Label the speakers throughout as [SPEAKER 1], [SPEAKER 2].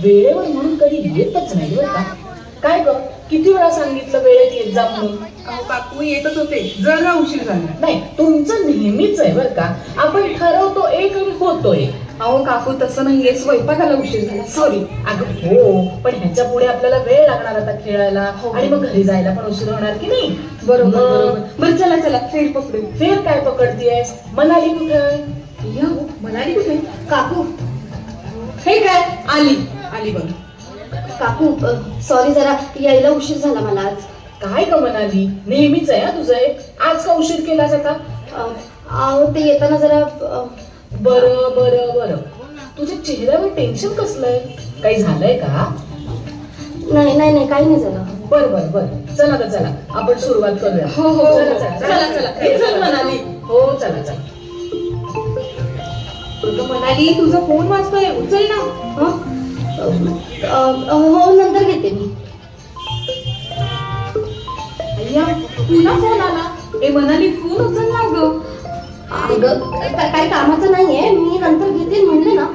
[SPEAKER 1] वेळेवर म्हणून कधी येतच नाही बरं का. काय ग, किती वेळा सांगितलं वेळेत येत जा म्हणून.
[SPEAKER 2] अहो काकू येतच होते, जरा उशीर झाला.
[SPEAKER 1] नाही, तुमचं नेहमीच आहे बरं का. आपण ठरवतो एक आणि होतोय.
[SPEAKER 2] अहो काकू तसं नाहीये, स्वयंपाकाला उशीर झाला.
[SPEAKER 1] सॉरी. अगं हो, पण ह्याच्या पुढे आपल्याला वेळ लागणार आता खेळायला. आणि मग घरी जायला पण उशीर होणार की नाही.
[SPEAKER 2] बरोबर. बरं चला चला, फेर पकडू.
[SPEAKER 1] फेर काय पकडतीयस? मनाली कुठे?
[SPEAKER 2] मनाली कुठे?
[SPEAKER 3] काकू
[SPEAKER 2] हे काय? आली आली बघ.
[SPEAKER 3] काकू सॉरी, जरा यायला उशीर झाला मला आज.
[SPEAKER 1] काय ग मनाली, नेहमीच आहे तुझं एक. आज का उशीर केलास आता?
[SPEAKER 3] अहो ते येताना जरा
[SPEAKER 1] बरं बरं बरं. तुझ्या चेहऱ्यावर टेन्शन कसलंय? काही झालंय का?
[SPEAKER 3] नाही नाही नाही, काही नाही झालं.
[SPEAKER 1] बरं बरं बरं, चला तर चला आपण सुरुवात करूया.
[SPEAKER 2] हो हो
[SPEAKER 1] चला चला
[SPEAKER 2] चला चला. चल मनाली.
[SPEAKER 1] हो चला चला.
[SPEAKER 2] मनाली तुझा फोन वाजतोय, उचल ना.
[SPEAKER 3] हो नंतर घेते मी.
[SPEAKER 2] अय्या पुन्हा फोन आला. ए मनाली फोन उचल ना ग.
[SPEAKER 3] अगं काही कामाचं नाहीये, मी नंतर घेते म्हणले ना.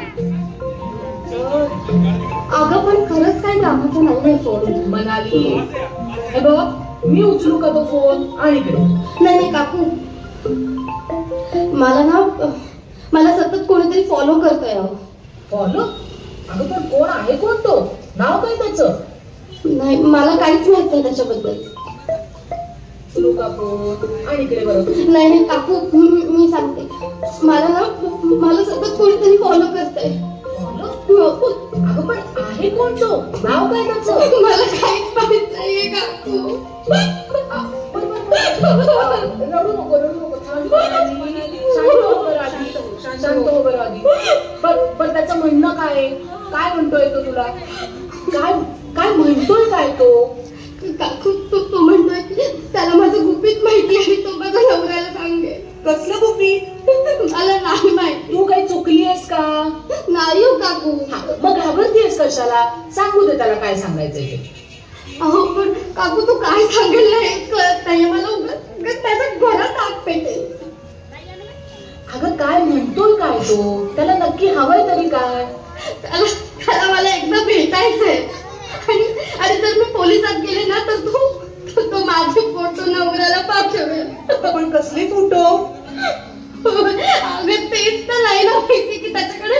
[SPEAKER 3] अगं पण खरंच काही कामाचं नाहीये फोन.
[SPEAKER 1] मनाली हे बघ, मी उचलू का तो फोन? आणि
[SPEAKER 3] नाही नाही काकू, मला सतत कोणीतरी फॉलो करतोय.
[SPEAKER 1] फॉलो? अगं पण कोण आहे? कोण तो? नाव काय त्याचं?
[SPEAKER 3] नाही, मला काहीच माहित नाही त्याच्याबद्दल.
[SPEAKER 1] उचलू का फोन? आणि इकडे बरोबर.
[SPEAKER 3] नाही नाही काकू, मी सांगते. मला सतत कोणीतरी फॉलो करतंय.
[SPEAKER 1] अगं पण आहे कोण तो? नाव काय त्याचं?
[SPEAKER 3] मला काहीच माहित नाहीये काकू.
[SPEAKER 1] रडू नको रडू नको. शांत हो बरं आधी. पण त्याचं म्हणणं काय? काय म्हणतोय तो तुला? काय काय म्हणतोय काय तो?
[SPEAKER 3] काकू तो म्हणतोय त्याला माझं गुपित माहिती आहे, तो माझ्या नवऱ्याला सांगे.
[SPEAKER 2] कसलं गुपित?
[SPEAKER 3] मला नाही माहिती.
[SPEAKER 1] तू काही चुकली आहेस का?
[SPEAKER 3] नाही हो काकू.
[SPEAKER 1] मग घाबरतीयस कशाला? सांगू दे त्याला काय सांगायचंय ते.
[SPEAKER 3] अहो पण काकू तू काय सांगेल ना हे कळत नाहीये मला. उगाच त्याच्या घरात आग पेटेल.
[SPEAKER 1] अगं काय म्हणतोय काय तो? त्याला नक्की हवंय तरी काय?
[SPEAKER 3] त्याला मला एकदा भेटायचंय. आणि जर मी पोलिसात गेले ना तर तो माझे फोटो नवऱ्याला पाठवेल.
[SPEAKER 2] पण कसले फोटो?
[SPEAKER 3] अगं तेच तर नाही ना माहिती की त्याच्याकडे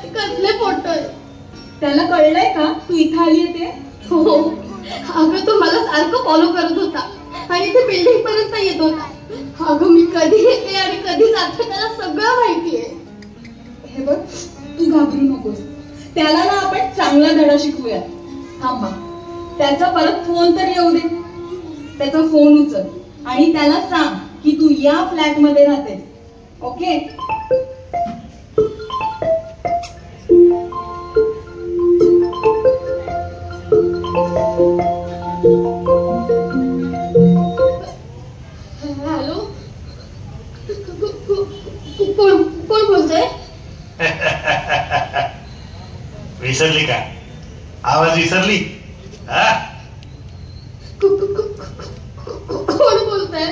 [SPEAKER 3] कसले फोटो आहेत.
[SPEAKER 2] त्याला कळलंय का तू इथं आली ते?
[SPEAKER 3] हो. अगं तो मला सारखं फॉलो करत होता आणि ते बिल्डिंग पर्यंत येत होता. अगं मी कधी येते आणि कधी जाते त्याला सगळं माहितीये.
[SPEAKER 2] हे बघ, तू घाबरू नकोस. त्याला ना आपण चांगला धडा शिकवूया. थांबा, त्याचा परत फोन तर येऊ दे. त्याचा फोन उचल आणि त्याला सांग की तू या फ्लॅट मध्ये राहते. ओके?
[SPEAKER 3] हॅलो, कोण बोलतोय?
[SPEAKER 4] विसरली का? आवाज विसरली?
[SPEAKER 3] कोण बोलतोय?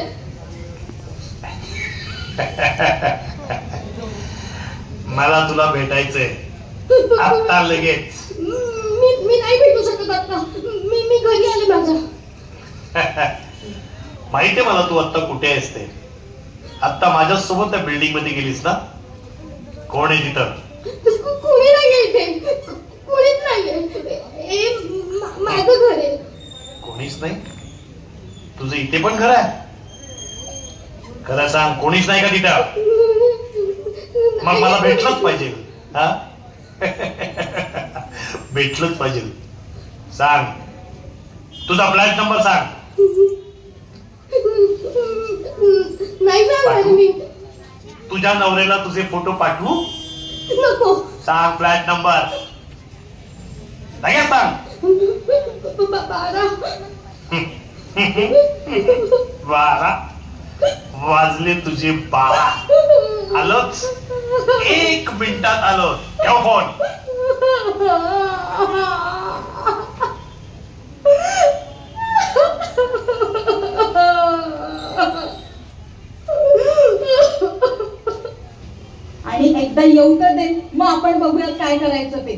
[SPEAKER 4] मला तुला भेटायचंय आता लगेच.
[SPEAKER 3] मी नाही भेटू शकत आता. मी घरी आले माझ्या.
[SPEAKER 4] माहितीये मला तू आता कुठे आहेस ते. आता माझ्यासोबत त्या बिल्डिंग मध्ये गेलीस ना? कोण आहे तिथं?
[SPEAKER 3] कोणी नाहीये इथे. कोणीच नाहीये. माझं घर आहे.
[SPEAKER 4] कोणीच नाही? तुझं इथे पण घर आहे? खरं सांग, कोणीच नाही का तिथं? मग मला भेटलंच पाहिजे. हा भेटलंच पाहिजे. सांग, तुझा फ्लॅट नंबर सांग.
[SPEAKER 3] नाही सांगणार मी.
[SPEAKER 4] तुझ्या नवऱ्याला तुझे फोटो पाठवू?
[SPEAKER 3] नको.
[SPEAKER 4] सांग फ्लॅट नंबर. लगेच सांग. 12 वाजले तुझे 12. आलोच, 1 मिनिटात आलो. ठेव फोन.
[SPEAKER 2] आणि एकदा येऊ तर दे, मग आपण बघूयात काय करायचं ते.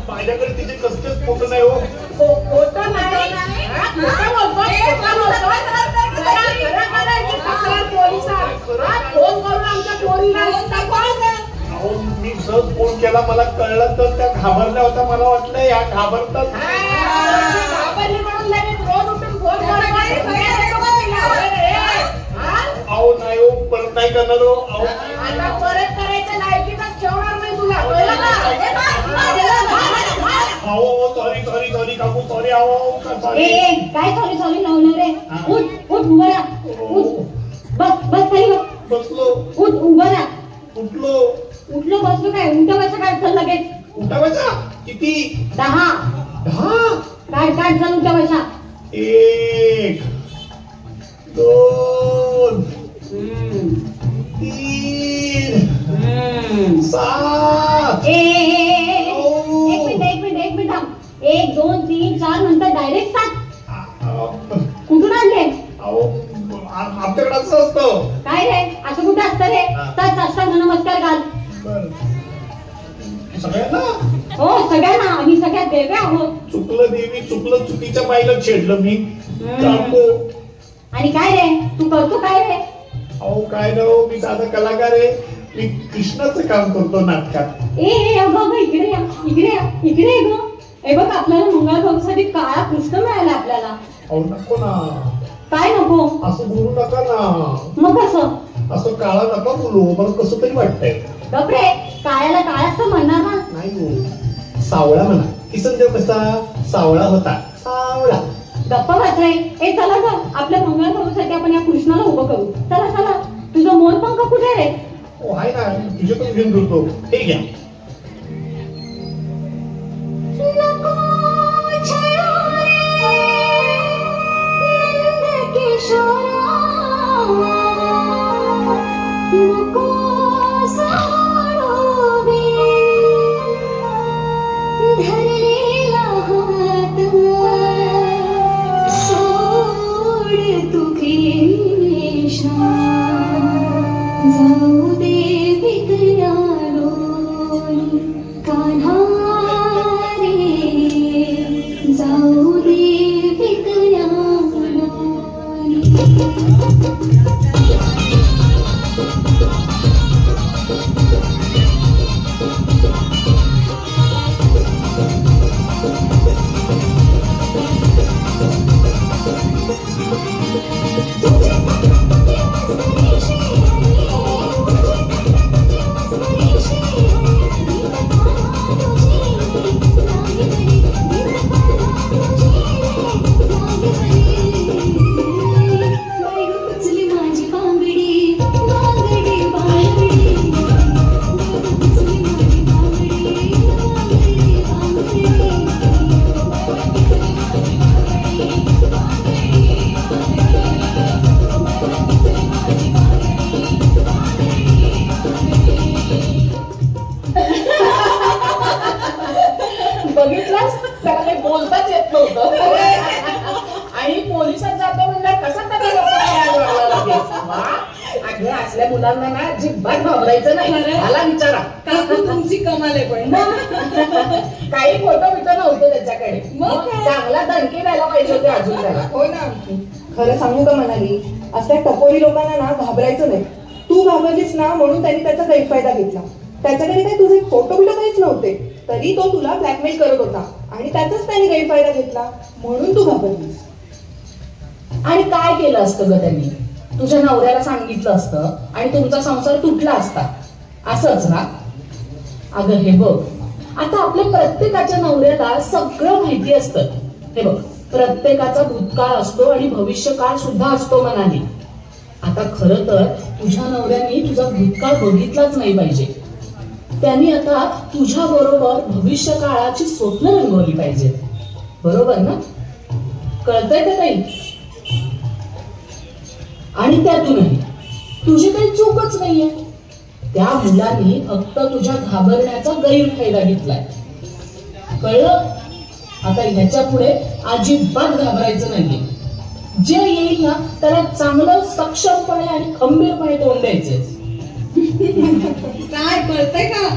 [SPEAKER 4] माझ्याकडे तिचे कसलेच फोटो नाही हो.
[SPEAKER 1] फोटो नाही. फोन करून आमच्या पोरीला
[SPEAKER 4] मी सहज फोन केला, मला कळलं तर त्या घाबरल्या होत्या. मला वाटलं या घाबरतात.
[SPEAKER 1] घाबरली म्हणून लगेच रोज उठून फोन
[SPEAKER 4] अहो नाही हो, परत नाही करणार हो.
[SPEAKER 1] आता परत करायचं लायकीच ठेवणार नाही तुला.
[SPEAKER 4] अहो सॉरी सॉरी सॉरी काकू, सॉरी. अहो सॉरी.
[SPEAKER 3] काय सॉरी सॉरी लावणार रे? उठ उठ उभं राहा. उठ बस बस खाली बस.
[SPEAKER 4] बसलो.
[SPEAKER 3] उठ उभं राहा.
[SPEAKER 4] उठलो.
[SPEAKER 3] उठलो बसलो काय? उठा बसा काय चल लगेच.
[SPEAKER 4] उठावायचा किती?
[SPEAKER 3] 10.
[SPEAKER 4] 10.
[SPEAKER 3] काढ चल उठा बसा.
[SPEAKER 4] 1 2 3 7.
[SPEAKER 3] एक मिनिट थांब. 1 2 3 4 नंतर डायरेक्ट 7. कुठून आणले?
[SPEAKER 4] अहो आमच्याकडे असं असतं.
[SPEAKER 3] काय रे असं कुठं असतं रे? तर साष्टांग नमस्कार घाल.
[SPEAKER 4] सगळ्यांना?
[SPEAKER 3] हो सगळ्यांना. आम्ही सगळ्यात देवे आहोत.
[SPEAKER 4] चुकलं देवी, चुकलं. चुकीच्या बाईला छेडलं मी. काकू.
[SPEAKER 3] आणि काय रे तू करतो काय रे?
[SPEAKER 4] अहो काय नाही, मी साधा कलाकार आहे. मी कृष्णाचं काम करतो नाटकात.
[SPEAKER 3] अगं इकडे या इकडे ग. हे बघ आपल्याला मंगळागौरीसाठी काळा कृष्ण मिळाला आपल्याला.
[SPEAKER 4] अहो नको ना.
[SPEAKER 3] काय नको?
[SPEAKER 4] असं बोलू नका ना.
[SPEAKER 3] मग कसं?
[SPEAKER 4] असं काळा नका बोलू, मला कसं तरी वाटतंय.
[SPEAKER 3] गप्रे, काळ्याला काळाच तर म्हणणार ना.
[SPEAKER 4] नाही हो, सावळा म्हणा. किसनदेव कसा सावळा होता, सावळा.
[SPEAKER 3] गप्पा वाचलाय. ए चला ग, आपल्या मंगळागौरीसाठी आपण या कृष्णाला उभं करू. चला चला. तुझं मोरपंख कुठे रे?
[SPEAKER 4] हो आहे ना, तुझे पण घेऊन फिरतो. हे घ्या.
[SPEAKER 3] जाऊ दे विकरालो
[SPEAKER 1] अगं असल्या मुलांना ना अजिबात घाबरायचं नाही.
[SPEAKER 2] खरं?
[SPEAKER 1] मला विचारा.
[SPEAKER 2] काकू तुमची कमाल आहे पण.
[SPEAKER 1] काही फोटो बिटो नव्हते त्याच्याकडे.
[SPEAKER 2] मग काय?
[SPEAKER 1] चांगला धनके द्यायला पाहिजे होते अजून त्याला.
[SPEAKER 2] हो ना.
[SPEAKER 5] खरं सांगू का मनाली, असल्या टपोरी लोकांना ना घाबरायचं नाही. तू घाबरलीस ना म्हणून त्यांनी त्याचा गैरफायदा घेतला. त्याच्याकडे काही तुझे फोटो बिटो काहीच नव्हते, तरी तो तुला ब्लॅकमेल करत होता आणि त्याचाच त्याने गैरफायदा घेतला म्हणून तू घाबरलीस.
[SPEAKER 1] आणि काय केलं असतं ग त्यांनी? तुझ्या नवऱ्याला सांगितलं असतं आणि तुमचा संसार तुटला असता. असंच ना? अगं हे बघ, आता आपल्या प्रत्येकाच्या नवऱ्याला सगळं माहिती असतं. हे बघ, प्रत्येकाचा भूतकाळ असतो आणि भविष्यकाळ सुद्धा असतो मनाली. आता खरं तर तुझ्या नवऱ्याने तुझा भूतकाळ बघितलाच नाही पाहिजे. त्यांनी आता तुझ्या बरोबर भविष्य काळाची स्वप्न रंगवली पाहिजे. बरोबर ना? कळतंय का काही? आणि त्यातूनही तुझी काही चूकच नाहीये. त्या मुलांनी फक्त तुझ्या घाबरण्याचा गैरफायदा घेतलाय. कळलं? आता ह्याच्या पुढे अजिबात घाबरायचं नाहीये. जे येईल ना त्याला चांगलं सक्षमपणे आणि खंबीरपणे तोंड द्यायचे.
[SPEAKER 2] काय कळतंय का?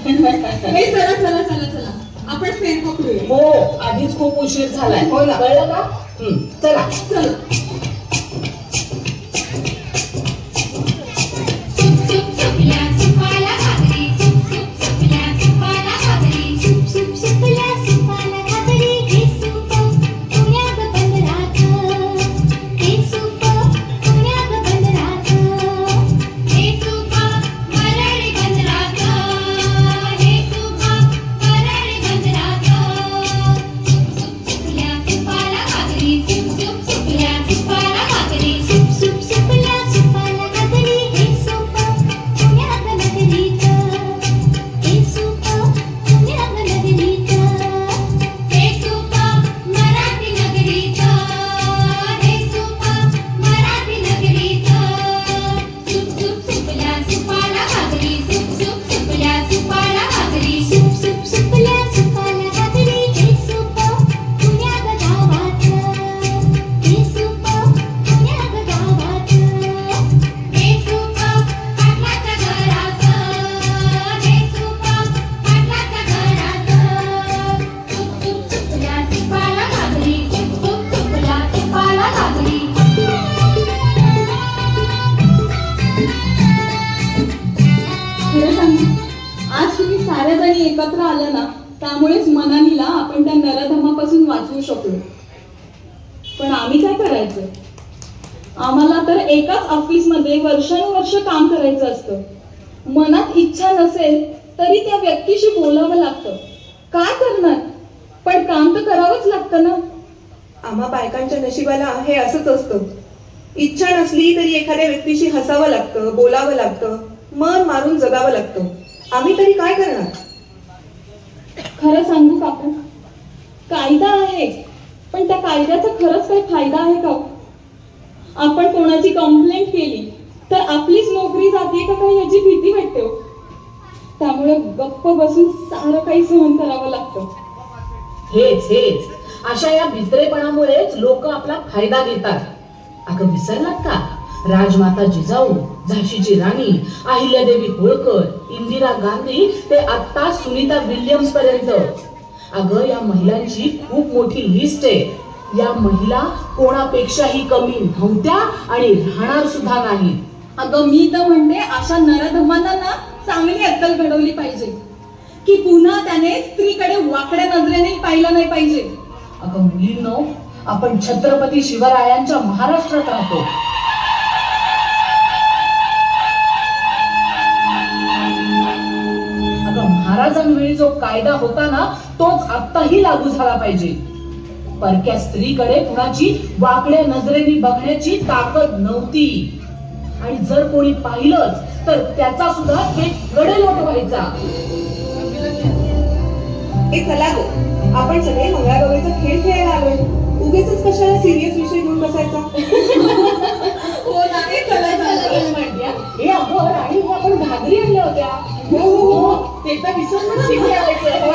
[SPEAKER 2] हे चला चला चला चला आपण फेर पकडूया.
[SPEAKER 1] हो, आधीच खूप उशीर झालाय.
[SPEAKER 2] हो ना.
[SPEAKER 1] कळलं का? चला
[SPEAKER 2] चला. एकत्र आलं ना, त्यामुळेच मनालीला आपण त्या नरधमापासून वाचवू शकलो. पण आम्ही काय करायचं? आम्हाला तर एकाच ऑफिसमध्ये वर्षानुवर्ष काम करायचं असतं. मनात इच्छा नसेल तरी त्या व्यक्तीशी बोलावं लागतं. काय करणार? पण काम तर करावंच लागतं ना.
[SPEAKER 5] आम्हा बायकांच्या नशिबाला हे असंच असतं. इच्छा नसली तरी एखाद्या व्यक्तीशी हसावं लागतं, बोलावं लागतं, मन मारून जगावं लागतं. आम्ही तरी काय करणार?
[SPEAKER 2] खरं सांगू काकू, कायदा आहे, पण त्या कायद्याचा खरंच काही फायदा आहे का? आपण कोणाची कंप्लेंट केली तर आपलीच नोकरी जाते का काय याची भीती वाटते. त्यामुळे गप्प बसून सारं काही सहन करावं लागतं.
[SPEAKER 1] हेच अशा या भित्रेपणामुळेच लोक आपला फायदा घेतात. अगं विसरलात का? राजमाता जिजाऊ, झाशीची राणी, अहिल्यादेवी होळकर, इंदिरा गांधी ते आता सुनीता विल्यम्स पर्यंत. अगं या महिलांची खूप मोठी लिस्ट आहे. या महिला कोणापेक्षाही कमी नव्हत्या आणि राहणार सुद्धा नाही.
[SPEAKER 2] अगं मी तर म्हणते अशा नरधमांना ना चांगली अक्कल घडवली पाहिजे की पुन्हा त्याने स्त्रीकडे वाकड्या नजरेने पाहिलं नाही पाहिजे.
[SPEAKER 1] अगं मुलींनो, आपण छत्रपती शिवरायांच्या महाराष्ट्रात राहतो. अगं महाराजांवेळी जो कायदा होता ना, तोच आत्ताही लागू झाला पाहिजे. परक्या स्त्रीकडे कुणाची वाकड्या नजरेने बघण्याची ताकद नव्हती. आणि जर कोणी पाहिलंच तर त्याचा सुद्धा एक गडेलोट व्हायचा.
[SPEAKER 5] हे चला गो, आपण सगळे मंगळागौरीचा खेळ खेळायला आलोय. उगीच कशाला सिरियस विषय घेऊन बसायचा?
[SPEAKER 2] हो ना, हे चला चला
[SPEAKER 1] म्हणत्या हे अगं राणी, आपण घागरी आणल्या होत्या. हो, ते तर विसरूनच शिकले.
[SPEAKER 2] चला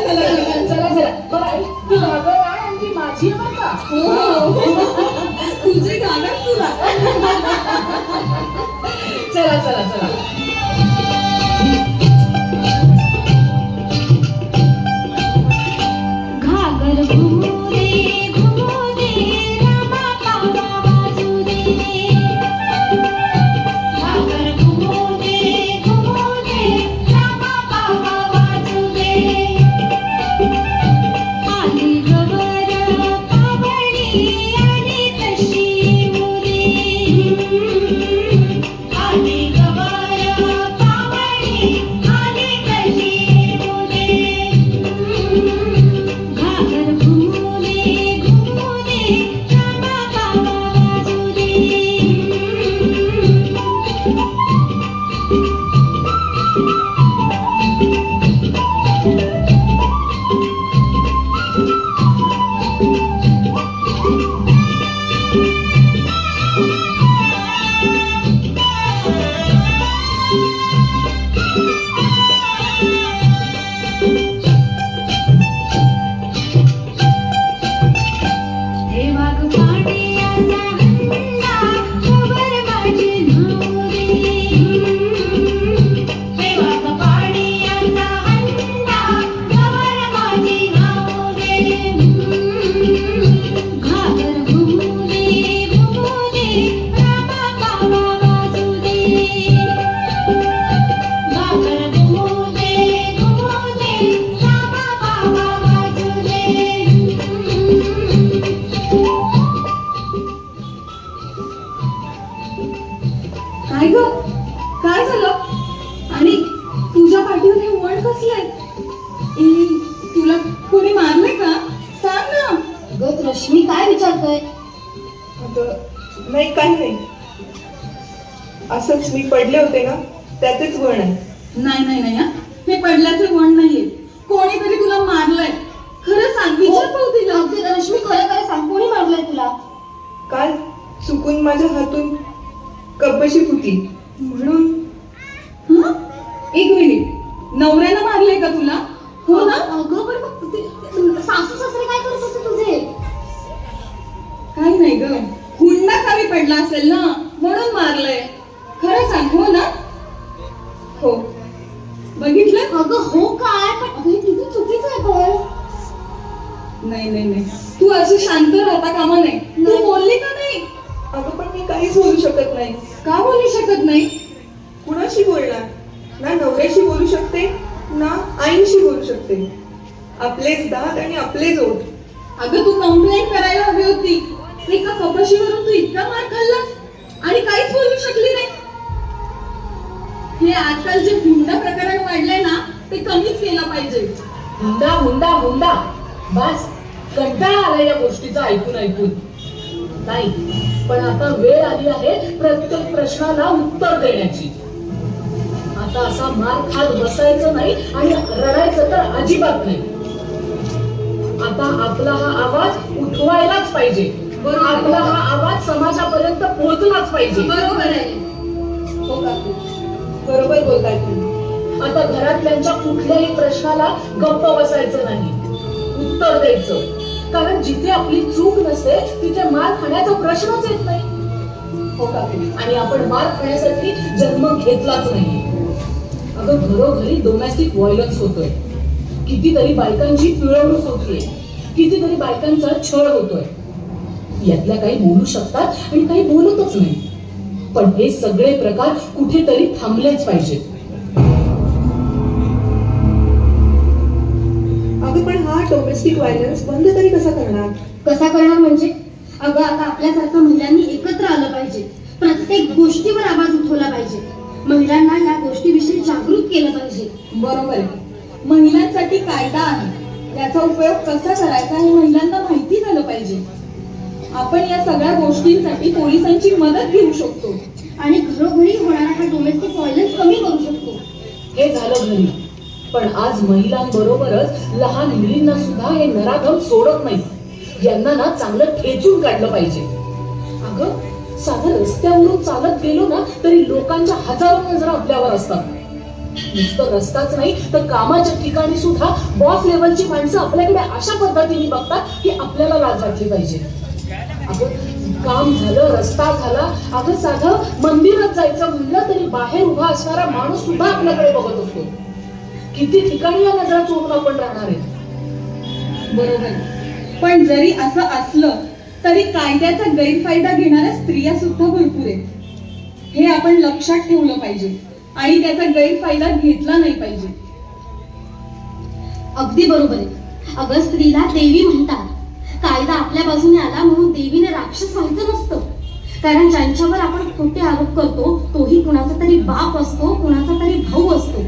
[SPEAKER 2] चला
[SPEAKER 1] चला बरं, तू घागर आण आणखी माझी आहे बरं का.
[SPEAKER 2] तुझे गाणं तुला.
[SPEAKER 1] चला चला चला.
[SPEAKER 3] घागर घुमू दे रामा पावा वाजू दे. घागर घुमू दे रामा पावा वाजू दे. आली गवर पावणी आणि तशी मुली. आली गवर पावणी आणि तशी मुली. घागर घुमू दे रामा पावा वाजू दे. हे वाघ पाण्याचा हंडा खबर माझी नाव दे. हे वाघ पाण्याचा हंडा खबर माझी नाव दे. घागर घुमू दे रामा पावा वाजू दे. घागर घुमू दे रामा पावा वाजू दे.
[SPEAKER 2] काय ग, काय झालं? आणि तुझ्या पाठीवर हे वण कसलंय? तुला कोणी मारलंय का? सांग ना.
[SPEAKER 3] अगं रश्मी काय विचारतोय?
[SPEAKER 5] अगं नाही, काही नाही. असंच मी पडले होते ना, त्याचेच वण आहे.
[SPEAKER 2] नाही नाही नाही हा. हे पडल्याचे वण नाहीये. कोणीतरी तुला मारलंय. खरं सांग, विचार पाहू तिला.
[SPEAKER 3] अगदी रश्मी खरं खरं सांग, कोणी मारलंय तुला?
[SPEAKER 5] काल चुकून माझ्या हातून कपशी फुटली म्हणून.
[SPEAKER 2] हा? एक मिनिट, नवऱ्यानं मारलंय का तुला? हो ना?
[SPEAKER 3] अगं पण मग सासू सासरे काय करत होते तुझे?
[SPEAKER 2] काही नाही ग, हुंडा कमी पडला असेल ना म्हणून मारलंय. खरं सांग, हो ना? हो. बघितलं?
[SPEAKER 3] अगं हो काय, पण अगं हे किती चुकीचं आहे पण.
[SPEAKER 2] नाही नाही नाही, तू अशी शांत राहता कामा नाही. तू बोलली का नाही?
[SPEAKER 5] अगं पण मी काहीच बोलू शकत नाही.
[SPEAKER 2] का बोलू शकत नाही?
[SPEAKER 5] कुणाशी बोलणार? ना नवऱ्याशी बोलू शकते ना आईशी बोलू शकते. आपलेच दात आणि आपलेच ओठ.
[SPEAKER 2] अगं तू कंप्लेंट करायला हवी होती. एका कपाशीवरून तू इतका मार खाल्लास आणि काहीच बोलू शकली नाही. हे आजकाल जे हुंडा प्रकरण वाढलंय ना, ते कमीच केलं पाहिजे.
[SPEAKER 1] हुंडा हुंडा हुंडा, बस कंटाळा आला या गोष्टीचा ऐकून ऐकून. नाही, पण आता वेळ आली आहे प्रत्येक प्रश्नाला उत्तर देण्याची. आता असा मार खात बसायचं नाही आणि रडायचं तर अजिबात नाही. आता आपला हा आवाज उठवायलाच पाहिजे. आपला हा आवाज समाजापर्यंत पोहोचलाच पाहिजे.
[SPEAKER 2] बरोबर आहे.
[SPEAKER 5] हो काकू, बरोबर बोलताय तुम्ही.
[SPEAKER 1] आता घरातल्यांच्या कुठल्याही प्रश्नाला गप्प बसायचं नाही, उत्तर द्यायचं. कारण जिथे आपली चूक नसते तिथे मार खाण्याचा प्रश्नच येत नाही.
[SPEAKER 5] हो काकू.
[SPEAKER 1] आणि आपण मार खाण्यासाठी जन्म घेतलाच नाही. अगं घरोघरी डोमेस्टिक व्हायलन्स होतोय. कितीतरी बायकांची पिळवणूक होतीये. कितीतरी बायकांचा छळ होतोय. यातल्या काही बोलू शकतात आणि काही बोलतच नाही. पण हे सगळे प्रकार कुठेतरी थांबलेच पाहिजेत.
[SPEAKER 5] अगं पण हा डोमेस्टिक व्हायलन्स बंद तरी कसा करणार?
[SPEAKER 3] कसा करणार म्हणजे? अगं आता आपल्यासारख्या महिलांनी एकत्र आलं पाहिजे. प्रत्येक गोष्टीवर आवाज उठवला पाहिजे. महिलांना या गोष्टीविषयी जागृत केलं पाहिजे.
[SPEAKER 2] बरोबर आहे. महिलांसाठी कायदा आहे, याचा उपयोग कसा करायचा हे महिलांना माहिती झालं पाहिजे. आपण या सगळ्या गोष्टींसाठी पोलिसांची मदत घेऊ शकतो
[SPEAKER 3] आणि घरोघरी होणारा हा डोमेस्टिक व्हायलन्स कमी करू शकतो.
[SPEAKER 1] हे झालं घरी, पण आज महिलांबरोबरच लहान मुलींना सुद्धा हे नराधम सोडत नाही. यांना ना चांगलं ठेचून काढलं पाहिजे. अगं साधं रस्त्यावरून चालत गेलो ना तरी लोकांच्या हजारो नजरा आपल्यावर असतात. नुसतं रस्ताच नाही तर कामाच्या ठिकाणी सुद्धा बॉस लेवलची माणसं आपल्याकडे अशा पद्धतीने बघतात की आपल्याला लाज वाटली पाहिजे. अगं काम झालं, रस्ता झाला, अगं साधं मंदिरात जायचं म्हणलं तरी बाहेर उभा असणारा माणूस सुद्धा आपल्याकडे बघत असतो. किती ठिकाणी या नजरा चोरून आपण राहणार आहे.
[SPEAKER 2] बरोबर, पण जरी असं असलं तरी कायद्याचा गैरफायदा घेणाऱ्या स्त्रिया सुद्धा भरपूर आहेत. हे आपण लक्षात ठेवलं पाहिजे आणि त्याचा गैरफायदा घेतला नाही पाहिजे.
[SPEAKER 3] अगदी बरोबर आहे. अगं स्त्रीला देवी म्हणतात. कायदा आपल्या बाजूने आला म्हणून देवीने राक्षस व्हायचं नसतं. कारण ज्यांच्यावर आपण खोटे आरोप करतो तोही कुणाचा तरी बाप असतो, कुणाचा तरी भाऊ असतो.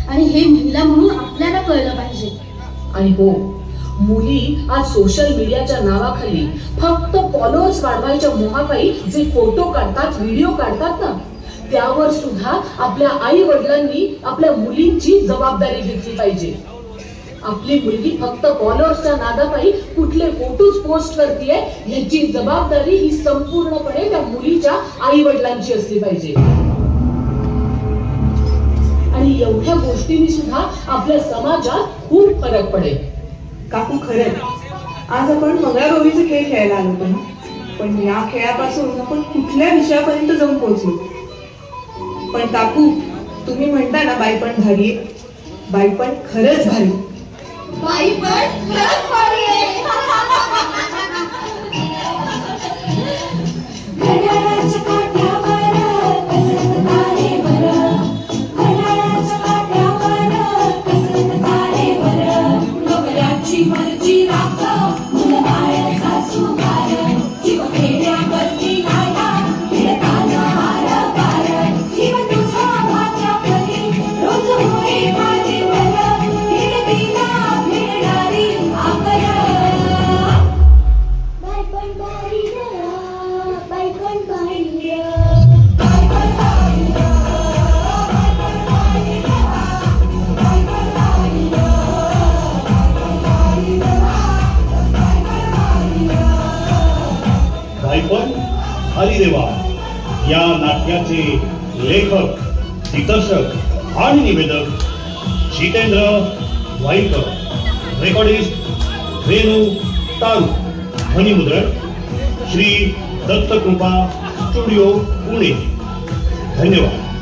[SPEAKER 3] आणि हे महिला म्हणून आपल्याला कळलं पाहिजे.
[SPEAKER 1] आणि हो, मुली आज सोशल मीडियाच्या नावाखाली फक्त फॉलोअर्स वाढवायच्या मोहापायी जे फोटो काढतात, व्हिडिओ काढतात ना, त्यावर सुद्धा आपल्या आई वडिलांनी आपल्या मुलींची जबाबदारी घेतली पाहिजे. आपली मुलगी फक्त फॉलोअर्सच्या नादापायी कुठले फोटोज पोस्ट करतेय याची जबाबदारी ही संपूर्णपणे त्या मुलीच्या आई वडिलांची असली पाहिजे. आणि एवढ्या गोष्टींनी सुद्धा आपल्या समाजात खूप फरक पडेल.
[SPEAKER 5] काकू खरंय, आज आपण मंगळागौरीचे खेळ खेळायला आलो होतो ना, पण या खेळापासून आपण कुठल्या विषयापर्यंत जाऊन पोहोचलो. पण काकू, तुम्ही म्हणता ना बाई पण भारी, बाई पण खरंच भारी.
[SPEAKER 3] बाई पण खरंच भारी आहे.
[SPEAKER 6] घड्याळाच्या काट्यावर कसरत तारेवर, घड्याळाच्या काट्यावर कसरत तारेवर, नवऱ्याची मर्जी राख मुलं बाळ सासू बाळ, जीव खेड्यावरती लागा खेळताना हार पार, जीव तुझा माझ्या परी रोज होई माझी वर, खेळतीला खेळणारी आकर. बाई पण भारी ग, बाई पण भारी ग, बाई पण भारी ग, बाई पण भारी ग, बाई पण भारी ग, बाई पण भारी ग, बाई पण भारी ग.
[SPEAKER 4] बाई पण भारी देवा या नाट्याचे लेखक, दिग्दर्शक आणि निवेदक जितेंद्र वाईकर, रेकॉर्डिस्ट रेणू तारू, ध्वनिमुद्रण श्री दत्तकृपा स्टुडिओ पुणे. धन्यवाद.